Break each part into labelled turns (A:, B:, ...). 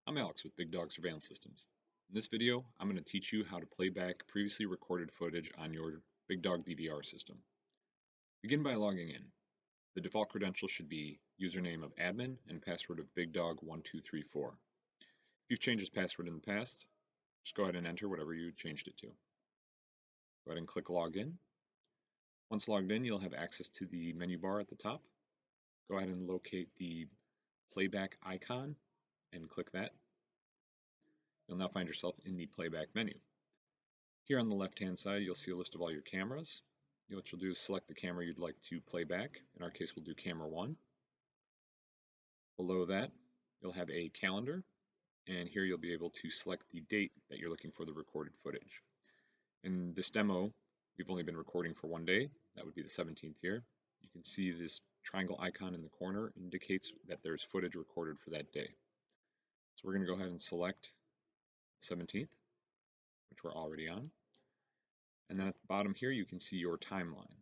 A: I'm Alex with Big Dog Surveillance Systems. In this video, I'm going to teach you how to play back previously recorded footage on your Big Dog DVR system. Begin by logging in. The default credential should be username of admin and password of BigDog1234. If you've changed this password in the past, just go ahead and enter whatever you changed it to. Go ahead and click Login. Once logged in, you'll have access to the menu bar at the top. Go ahead and locate the playback icon and click that. You'll now find yourself in the playback menu. Here on the left-hand side, you'll see a list of all your cameras. What you'll do is select the camera you'd like to play back. In our case, we'll do camera 1. Below that, you'll have a calendar, and here you'll be able to select the date that you're looking for the recorded footage. In this demo, we've only been recording for one day. That would be the 17th here. You can see this triangle icon in the corner indicates that there's footage recorded for that day. So we're going to go ahead and select 17th, which we're already on. And then at the bottom here, you can see your timeline.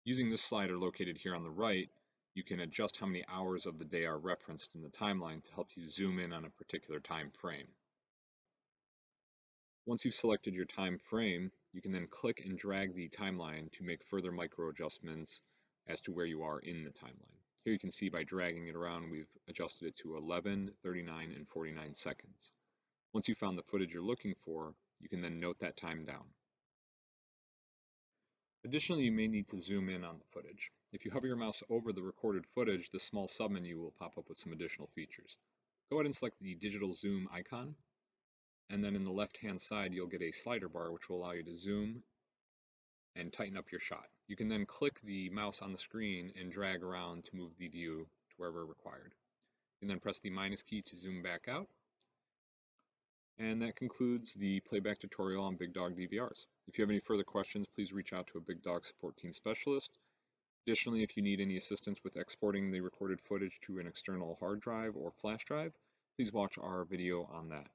A: Using this slider located here on the right, you can adjust how many hours of the day are referenced in the timeline to help you zoom in on a particular time frame. Once you've selected your time frame, you can then click and drag the timeline to make further micro adjustments as to where you are in the timeline. Here you can see by dragging it around, we've adjusted it to 11, 39, and 49 seconds. Once you've found the footage you're looking for, you can then note that time down. Additionally, you may need to zoom in on the footage. If you hover your mouse over the recorded footage, the small submenu will pop up with some additional features. Go ahead and select the digital zoom icon, and then in the left-hand side, you'll get a slider bar which will allow you to zoom and tighten up your shot. You can then click the mouse on the screen and drag around to move the view to wherever required. You can then press the minus key to zoom back out. And that concludes the playback tutorial on Big Dog DVRs. If you have any further questions, please reach out to a Big Dog support team specialist. Additionally, if you need any assistance with exporting the recorded footage to an external hard drive or flash drive, please watch our video on that.